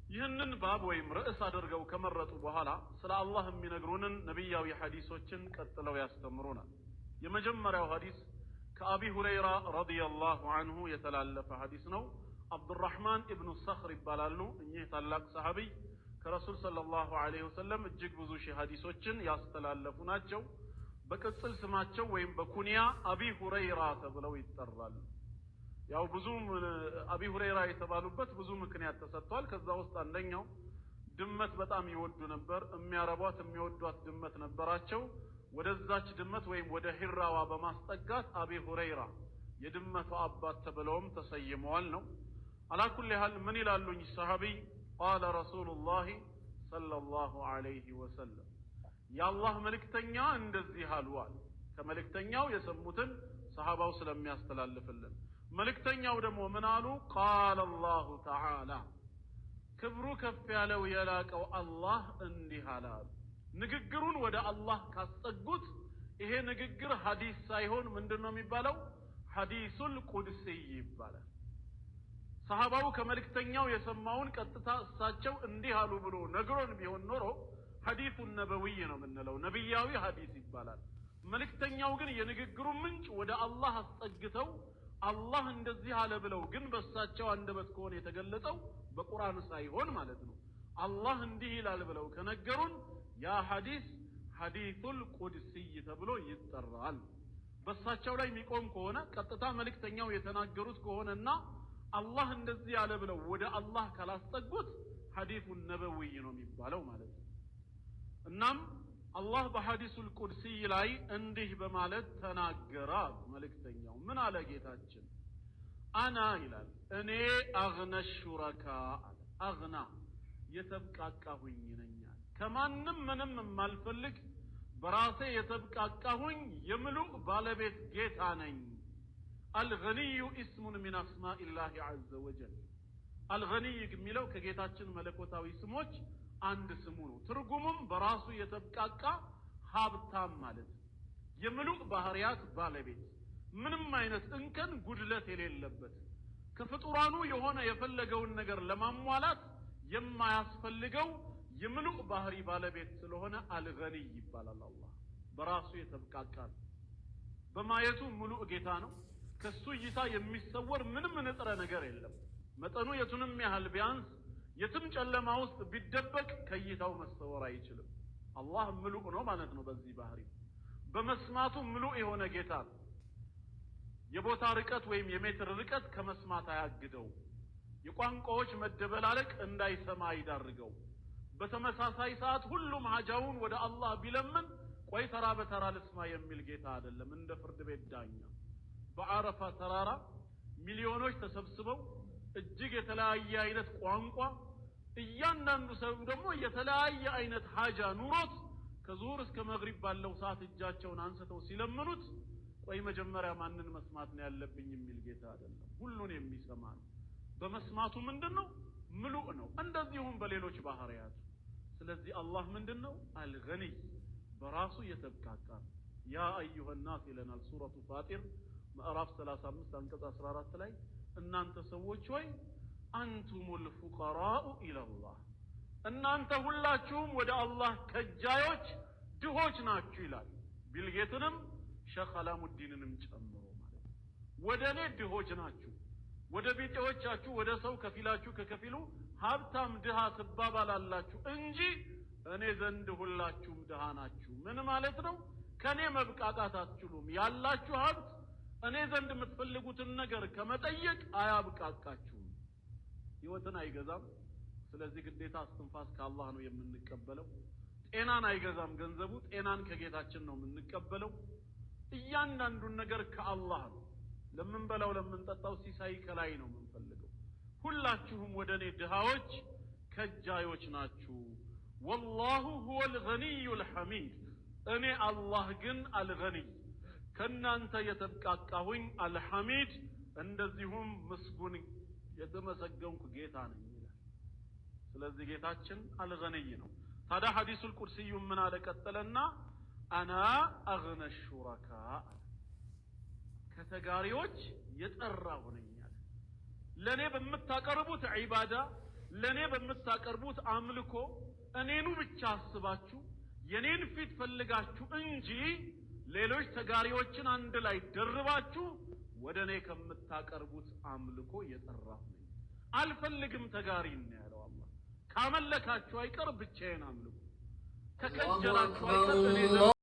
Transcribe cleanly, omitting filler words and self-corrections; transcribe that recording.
ይህንን ባብ ወይም ርዕስ አድርገው ከመረጡ በኋላ ስለ አላህ የሚነግሩንን ነብያዊ ሐዲሶችን ቀጥለው ያስተምሩናል። የመጀመሪያው ሐዲስ ከአቢ ሁረይራ ረዲየላሁ ዐንሁ የተላለፈ ሐዲስ ነው። አብዱራህማን ኢብኑ ሰኽር ይባላሉ። እኚህ ታላቅ ሰሃቢ ከረሱል ሰለላሁ ዐለይሂ ወሰለም እጅግ ብዙ ሺህ ሐዲሶችን ያስተላለፉ ናቸው። በቅጽል ስማቸው ወይም በኩንያ አቢ ሁረይራ ተብለው ይጠራሉ። ያው ብዙ አቢ ሁረይራ የተባሉበት ብዙ ምክንያት ተሰጥቷል። ከዛ ውስጥ አንደኛው ድመት በጣም ይወዱ ነበር። የሚያረቧት የሚወዷት ድመት ነበራቸው። ወደዛች ድመት ወይም ወደ ሂራዋ በማስጠጋት አቢ ሁረይራ የድመቷ አባት ተብለውም ተሰይመዋል ነው። አላኩል ያህል ምን ይላሉኝ ሰሃቢ ቃለ ረሱሉላህ ሰለላሁ ዐለይሂ ወሰለም የአላህ መልእክተኛ እንደዚህ አሉዋል። ከመልእክተኛው የሰሙትን ሰሃባው ስለሚያስተላልፍልን መልእክተኛው ደግሞ ምን አሉ? ቃለ አላሁ ተዓላ ክብሩ ከፍ ያለው የላቀው አላህ እንዲህ አላሉ። ንግግሩን ወደ አላህ ካስጠጉት ይሄ ንግግር ሐዲስ ሳይሆን ምንድነው የሚባለው? ሐዲሱል ቁድሲ ይባላል። ሰሃባው ከመልእክተኛው የሰማውን ቀጥታ እሳቸው እንዲህ አሉ ብሎ ነግሮን ቢሆን ኖሮ ሐዲሱን ነበዊ ነው የምንለው፣ ነብያዊ ሐዲስ ይባላል። መልእክተኛው ግን የንግግሩ ምንጭ ወደ አላህ አስጠግተው አላህ እንደዚህ አለ ብለው ግን በእሳቸው አንደበት ከሆነ የተገለጸው በቁርአን ሳይሆን ማለት ነው አላህ እንዲህ ይላል ብለው ከነገሩን ያ ሐዲስ ሐዲሱል ቁድሲ ተብሎ ይጠራል። በእሳቸው ላይ የሚቆም ከሆነ ቀጥታ መልእክተኛው የተናገሩት ከሆነና አላህ እንደዚህ ያለ ብለው ወደ አላህ ካላስጠጉት ሐዲሱን ነበዊ ነው የሚባለው ማለት ነው። እናም አላህ በሐዲሱል ቁድሲ ላይ እንዲህ በማለት ተናገረ። መልእክተኛው ምን አለ ጌታችን? አና ይላል እኔ አግነ ሹረካ አለ። አግና የተብቃቃሁኝ ነኝ፣ ከማንም ምንም የማልፈልግ በራሴ የተብቃቃሁኝ የምሉእ ባለቤት ጌታ ነኝ። አልገኒዩ እስሙን ሚን አስማኢላሂ ዐዘ ወጀል። አልገኒይ የሚለው ከጌታችን መለኮታዊ ስሞች አንድ ስሙ ነው። ትርጉሙም በራሱ የተብቃቃ ሀብታም ማለት የምሉእ ባህሪያት ባለቤት፣ ምንም አይነት እንከን ጉድለት የሌለበት፣ ከፍጡራኑ የሆነ የፈለገውን ነገር ለማሟላት የማያስፈልገው የምሉእ ባህሪ ባለቤት ስለሆነ አልገኒይ ይባላል። አላህ በራሱ የተብቃቃ ነው። በማየቱ ምሉእ ጌታ ነው። ከሱ እይታ የሚሰወር ምንም ንጥረ ነገር የለም። መጠኑ የቱንም ያህል ቢያንስ የትም ጨለማ ውስጥ ቢደበቅ ከይታው መሰወር አይችልም። አላህ ምሉእ ነው ማለት ነው። በዚህ ባህሪ በመስማቱ ምሉእ የሆነ ጌታ ነው። የቦታ ርቀት ወይም የሜትር ርቀት ከመስማት አያግደው። የቋንቋዎች መደበላለቅ እንዳይሰማ አይዳርገው። በተመሳሳይ ሰዓት ሁሉም ሀጃውን ወደ አላህ ቢለምን ቆይ ተራ በተራ ልስማ የሚል ጌታ አይደለም። እንደ ፍርድ ቤት ዳኛ በአረፋ ተራራ ሚሊዮኖች ተሰብስበው እጅግ የተለያየ አይነት ቋንቋ እያንዳንዱ ሰው ደግሞ የተለያየ አይነት ሀጃ ኑሮት ከዙር እስከ መግሪብ ባለው ሰዓት እጃቸውን አንስተው ሲለምኑት ቆይ መጀመሪያ ማንን መስማት ነው ያለብኝ የሚል ጌታ አይደለም። ሁሉን የሚሰማ ነው። በመስማቱ ምንድነው? ምሉእ ነው። እንደዚሁም በሌሎች ባህሪያቱ። ስለዚህ አላህ ምንድነው? አልገኒይ በራሱ የተብቃቃ ነው። ያ አዩሃ الناس ይለናል ሱረቱ ፋጢር ምዕራፍ 35 አንቀጽ 14 ላይ እናንተ ሰዎች ሆይ አንቱሙል ፉቀራኡ ኢለላህ እናንተ ሁላችሁም ወደ አላህ ከጃዮች ድሆች ናችሁ ይላል። ቢልጌትንም ሸኽ አላሙዲንንም ጨምሮ ማለት ነው። ወደኔ ድሆች ናችሁ፣ ወደ ቢጤዎቻችሁ ወደ ሰው ከፊላችሁ ከከፊሉ ሀብታም ድሃ ትባባላላችሁ እንጂ እኔ ዘንድ ሁላችሁም ድሃ ናችሁ። ምን ማለት ነው? ከኔ መብቃቃት አትችሉም። ያላችሁ ሀብት እኔ ዘንድ የምትፈልጉትን ነገር ከመጠየቅ አያብቃቃችሁም። ህይወትን አይገዛም። ስለዚህ ግዴታ እስትንፋስ ከአላህ ነው የምንቀበለው። ጤናን አይገዛም ገንዘቡ፣ ጤናን ከጌታችን ነው የምንቀበለው። እያንዳንዱን ነገር ከአላህ ነው። ለምንበላው ለምንጠጣው ሲሳይ ከላይ ነው የምንፈልገው። ሁላችሁም ወደኔ ድሃዎች ከጃዮች ናችሁ። ወላሁ ሁወል ገኒዩል ሐሚድ እኔ አላህ ግን አልገኒይ ከናንተ የተብቃቃሁኝ አልሐሚድ እንደዚሁም ምስጉን የተመሰገንኩ ጌታ ነኝ ይላል። ስለዚህ ጌታችን አልገኒይ ነው። ታዲያ ሐዲሱል ቁድሲዩ ምን አለ ቀጠለና አና አግነ ሹረካ ከተጋሪዎች የጠራሁ ነኝ አለ። ለኔ በምታቀርቡት ዒባዳ ለኔ በምታቀርቡት አምልኮ እኔኑ ብቻ አስባችሁ የኔን ፊት ፈልጋችሁ እንጂ ሌሎች ተጋሪዎችን አንድ ላይ ደርባችሁ ወደ እኔ ከምታቀርቡት አምልኮ የጠራሁ ነኝ። አልፈልግም ተጋሪ ነው ያለው አላህ። ካመለካችሁ አይቀር ብቻዬን አምልኩ፣ ከከጀላችሁ አይቀር እኔ